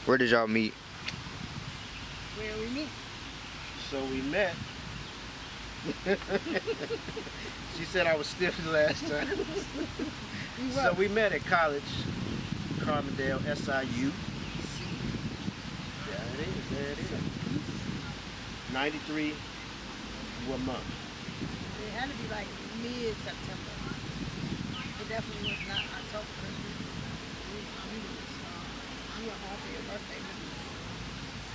Where did y'all meet? Where we meet? So we met. She said I was stiff the last time. So we met at college, Carbondale, SIU. There it is, there it is. 93, what month? It had to be like mid-September. It definitely was not October. We went home for your birthday. We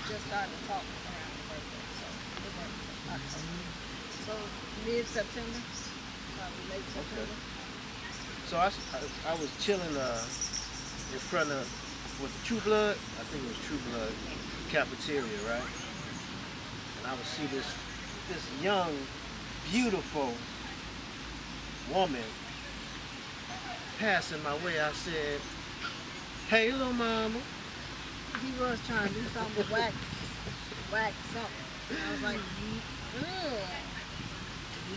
just started to talk around your birthday. So it was October. So mid-September, probably late September. So I was chilling in front of, with the True Blood, I think it was True Blood cafeteria, right? And I would see this young, beautiful woman passing my way. I said, "Hey, little mama." He was trying to do something whack something. And I was like, ugh.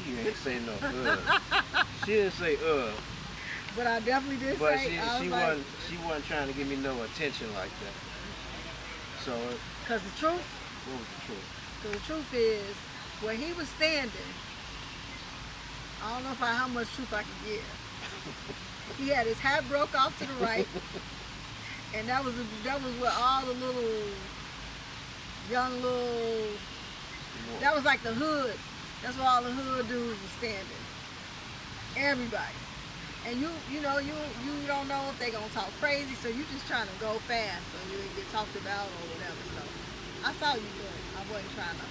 He ain't say no She didn't say But I definitely did but say, she wasn't trying to give me no attention like that. So because the truth, what was the truth? because the truth is, where he was standing, I don't know how much truth I can give. He had his hat broke off to the right, and that was where all the young that was like the hood. That's where all the hood dudes were standing. Everybody. And you don't know if they gonna talk crazy, so you just trying to go fast so you didn't get talked about or whatever. So I saw you doing it. I wasn't trying to.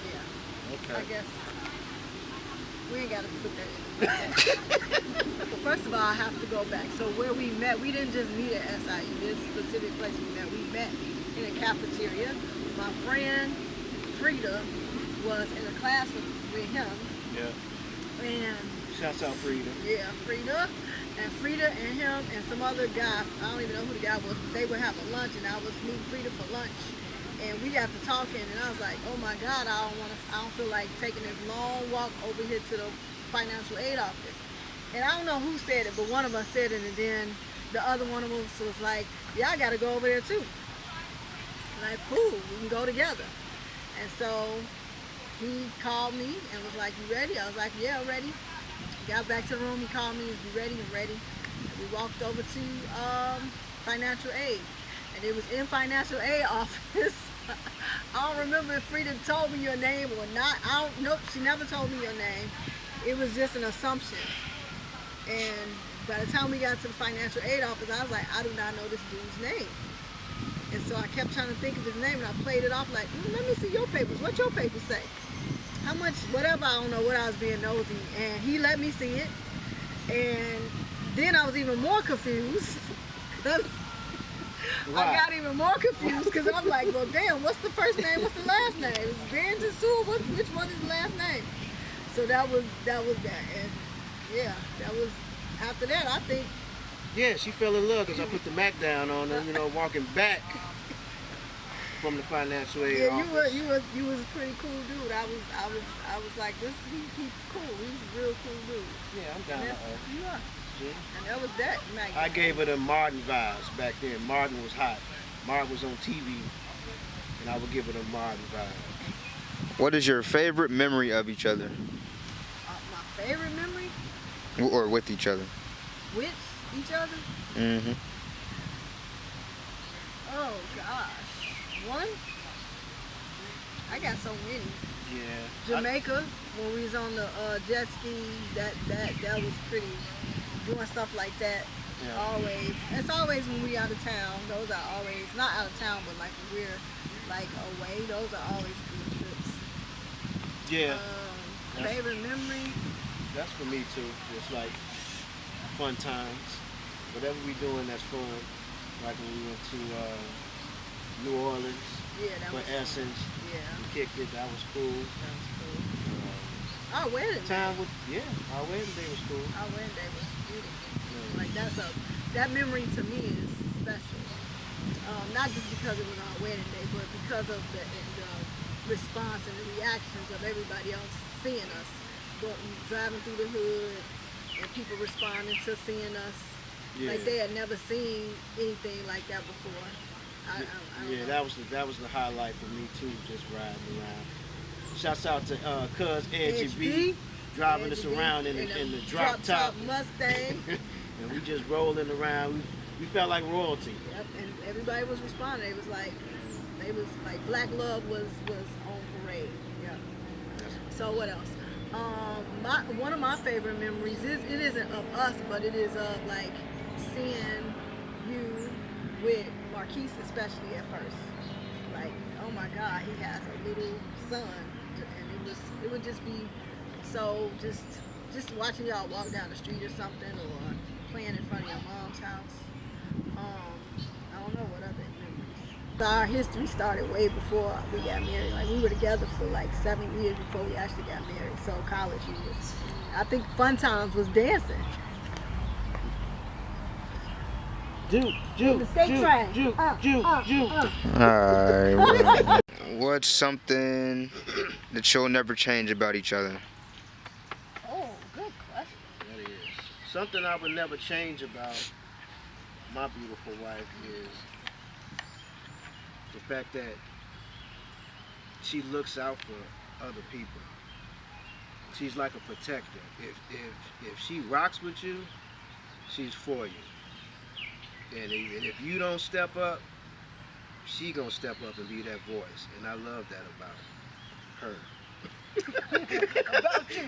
Yeah. Okay. I guess we ain't gotta put that in. Well, first of all, I have to go back. So where we met, we didn't just meet at SIU. This specific place we met. We met in a cafeteria. My friend Frida was in a class with him. Yeah. And shouts out Frida. yeah, Frida and him and some other guy, I don't even know who the guy was, but they were having lunch and I was meeting Frida for lunch. And we got to talking and I was like, oh my God, I don't feel like taking this long walk over here to the financial aid office. And I don't know who said it, but one of us said it, and then the other one of us was like, yeah, I gotta go over there too. Like, cool, we can go together. And so he called me and was like, you ready? I was like, yeah, ready. Got back to the room, he called me, you ready? I'm ready. And we walked over to financial aid. And it was in financial aid office. I don't remember if Frida told me your name or not. Nope, she never told me your name. It was just an assumption. And by the time we got to the financial aid office, I was like, I do not know this dude's name. And so I kept trying to think of his name, and I played it off like, let me see your papers. What your papers say? How much, whatever, I don't know what I was being nosy. And he let me see it. And then I was even more confused. I got even more confused because I'm like, well, damn, what's the first name? What's the last name? Is it Barrington Sewell? Which one is the last name? So that was that. And yeah, that was, after that, I think. Yeah, she fell in love because I put the Mac down on her, walking back from the financial aid office. You was a pretty cool dude. I was like, he's cool. He's a real cool dude. Yeah, I'm down to earth. You are. See? And that was that. I gave her the Martin vibes back then. Martin was hot. Martin was on TV, and I would give her the Martin vibes. What is your favorite memory of each other? My favorite memory? Or with each other? With each other? Mm-hmm. Oh, gosh. One? I got so many. Yeah. Jamaica, when we was on the jet skis, that was pretty, doing stuff like that. Yeah. Always. It's always when we out of town. Those are always, not out of town, but like when we're like away, those are always good trips. Yeah. Favorite memory? That's for me too. Just like fun times. Whatever we doing that's fun. Like when we went to New Orleans. Yeah, that for was Essence. Fun. Yeah. We kicked it. That was cool. That was cool. Our wedding day. Our wedding day was cool. Our wedding day was beautiful. Yeah. Like that memory to me is special. Not just because it was our wedding day, but because of the response and the reactions of everybody else seeing us, driving through the hood, and people responding to seeing us. Yeah. Like they had never seen anything like that before. Yeah, that was the highlight for me too, just riding around. Shouts out to Cuz Edgy B driving us around in the drop top Mustang. and we just rolling around. We felt like royalty. Yep, and everybody was responding. It was like Black Love was on parade. Yeah. So what else? One of my favorite memories it isn't of us, but it is of like seeing you with Marquise, especially at first. Like, oh my God, he has a little son, and it would just be so just watching y'all walk down the street or something, or playing in front of your mom's house. I don't know what other memories. Our history started way before we got married. Like, we were together for like 7 years before we actually got married. So college years. I think fun times was dancing. Juke. Alright. What's something that you'll never change about each other? Oh, good question. That is. Something I would never change about my beautiful wife is the fact that she looks out for other people. She's like a protector. If she rocks with you, she's for you. And if you don't step up, she gonna step up and be that voice. And I love that about her. About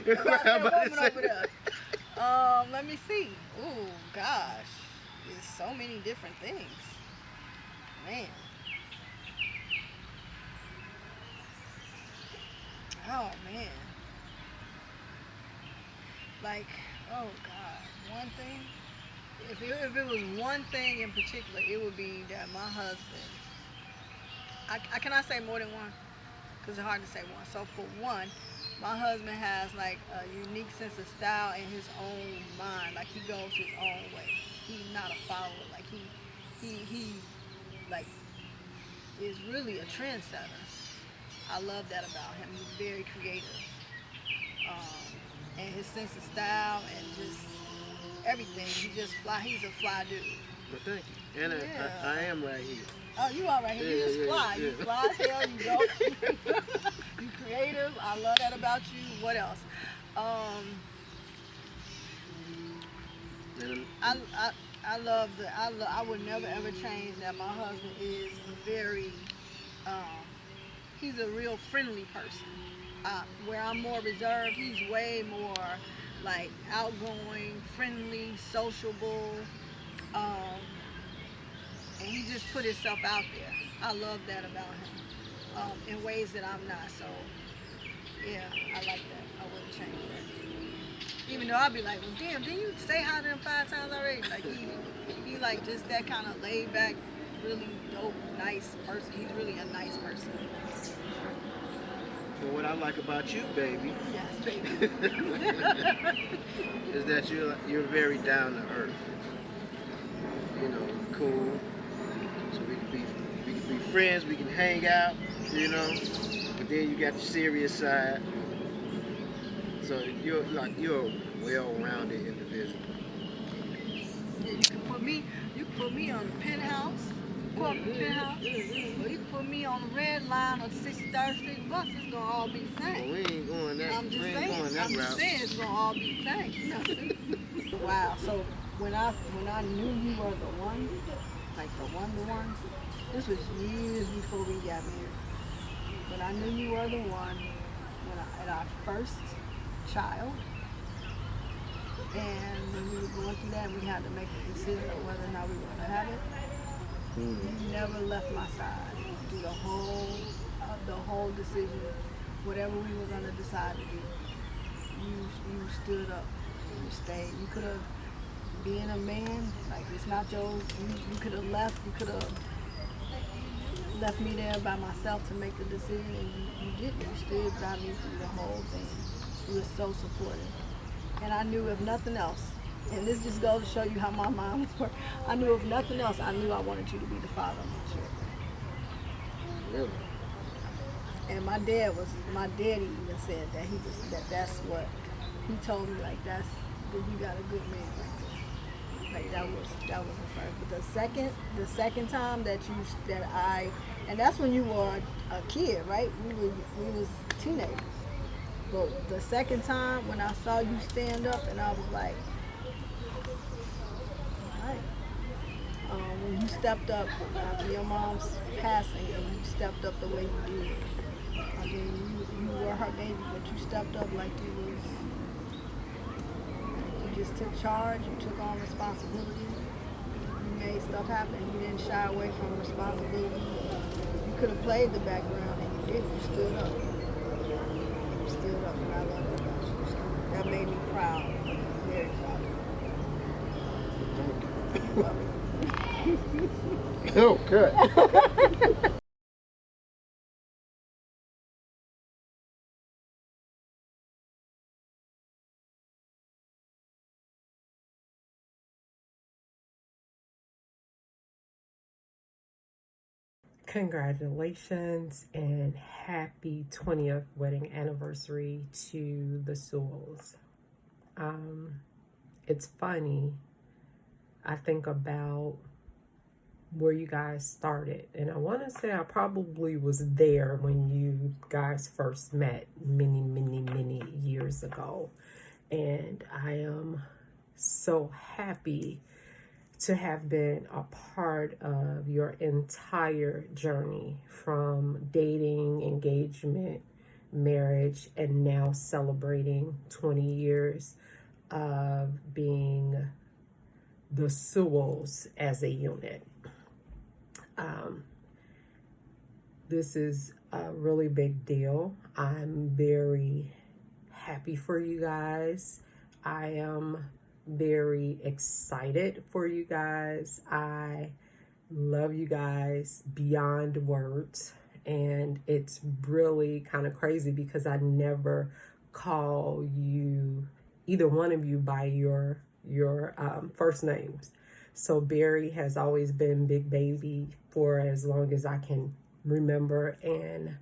you. About that woman over there. Let me see. Oh gosh, there's so many different things. Man. Oh man. Like, oh God, one thing. If it was one thing in particular, it would be that my husband. I cannot say more than one, because it's hard to say one. So for one, my husband has like a unique sense of style in his own mind. Like, he goes his own way. He's not a follower. Like he like is really a trendsetter. I love that about him. He's very creative, and his sense of style and just everything. He's a fly dude. But thank you. And I am right here. Oh, you are right here. You just fly. Yeah. You fly as hell. You go. You creative. I love that about you. What else? I would never ever change that my husband is very, he's a real friendly person. Where I'm more reserved, he's way more like outgoing, friendly, sociable, and he just put himself out there. I love that about him, in ways that I'm not. So yeah, I like that. I wouldn't change that. Even though I'd be like, well, damn, didn't you say hi to him 5 times already? Like, he like just that kind of laid back, really dope, nice person. He's really a nice person. But what I like about you, baby, Yes, baby. is that you're very down to earth. You know, cool. So we can be friends. We can hang out. You know, but then you got the serious side. So you're a well-rounded individual. Yeah, you can put me on the penthouse, corporate penthouse, or you can put me on the red line of 63rd Street bus. It's gonna all be the same. Well, we ain't going that. I'm just we ain't saying. going that I'm just route. saying it's gonna all be the same. Wow. So when I knew you were the one, like the one, this was years before we got married. When I knew you were the one, at our first child, and when we were going through that, and we had to make a decision on whether or not we were gonna have it. You never left my side through the whole decision, whatever we were gonna decide to do. You stood up, you stayed. You could have been a man, like it's not your. You could have left. You could have left me there by myself to make the decision, and you didn't. You stood by me through the whole thing. You were so supportive, and I knew if nothing else. And this just goes to show you how my mom was working. I knew if nothing else, I knew I wanted you to be the father of my children. Really? And my daddy even said that's what he told me, like, that you got a good man right there. Like that was the first. But the second time and that's when you were a kid, right? We was teenagers. But the second time when I saw you stand up, and I was like, all right. When you stepped up after your mom's passing, and you stepped up the way you did. I mean, you were her baby, but you stepped up like you just took charge. You took on responsibility. You made stuff happen. You didn't shy away from responsibility. You could have played the background, and you didn't. You stood up. You stood up, and I love that about you. So that made me proud. Very proud. Love it. Oh, good. Congratulations and happy 20th wedding anniversary to the Sewells. It's funny. I think about where you guys started, and I want to say I probably was there when you guys first met many years ago, and I am so happy to have been a part of your entire journey, from dating, engagement, marriage, and now celebrating 20 years of being the Sewells as a unit. This is a really big deal. I'm very happy for you guys. I am very excited for you guys. I love you guys beyond words, and it's really kind of crazy because I never call you, either one of you, by your first names. So Barry has always been Big Baby for as long as I can remember, and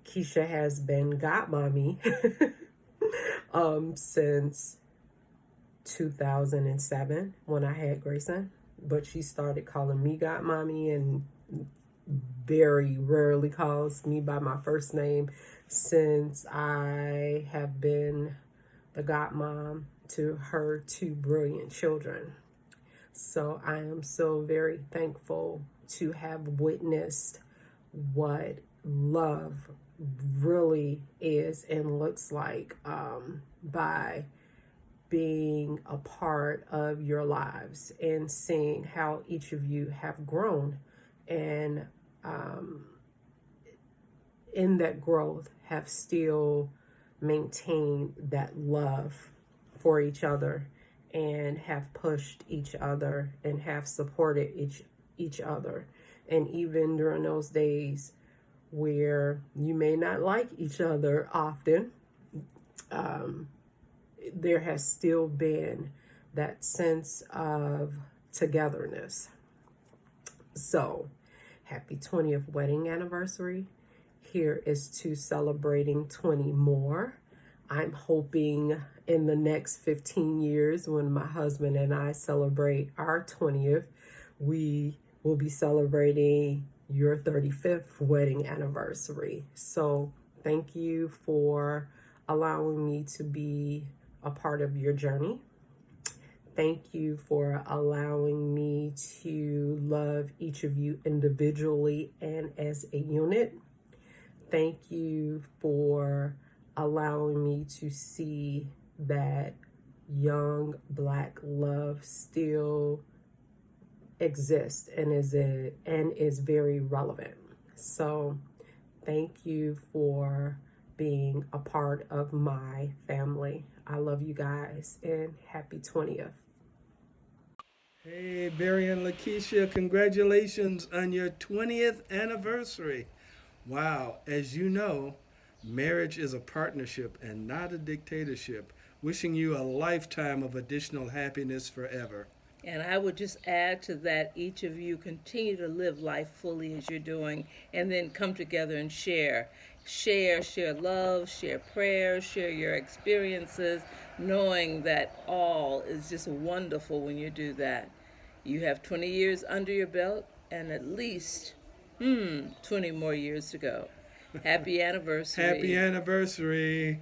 Keisha has been Godmommy since 2007 when I had Grayson, but she started calling me Godmommy and very rarely calls me by my first name since I have been the godmom to her two brilliant children. So I am so very thankful to have witnessed what love really is and looks like by being a part of your lives and seeing how each of you have grown, and in that growth have still maintained that love for each other and have pushed each other and have supported each other. And even during those days where you may not like each other often, there has still been that sense of togetherness. So, happy 20th wedding anniversary. Here is to celebrating 20 more. I'm hoping in the next 15 years, when my husband and I celebrate our 20th, we will be celebrating your 35th wedding anniversary. So thank you for allowing me to be a part of your journey. Thank you for allowing me to love each of you individually and as a unit. Thank you for allowing me to see that young Black love still exists and is very relevant. So thank you for being a part of my family. I love you guys, and happy 20th. Hey, Barry and Lakeisha, congratulations on your 20th anniversary. Wow, as you know, marriage is a partnership and not a dictatorship. Wishing you a lifetime of additional happiness forever. And I would just add to that, each of you continue to live life fully as you're doing, and then come together and share. Share love, share prayers, share your experiences, knowing that all is just wonderful when you do that. You have 20 years under your belt and at least 20 more years to go. Happy anniversary. Happy anniversary.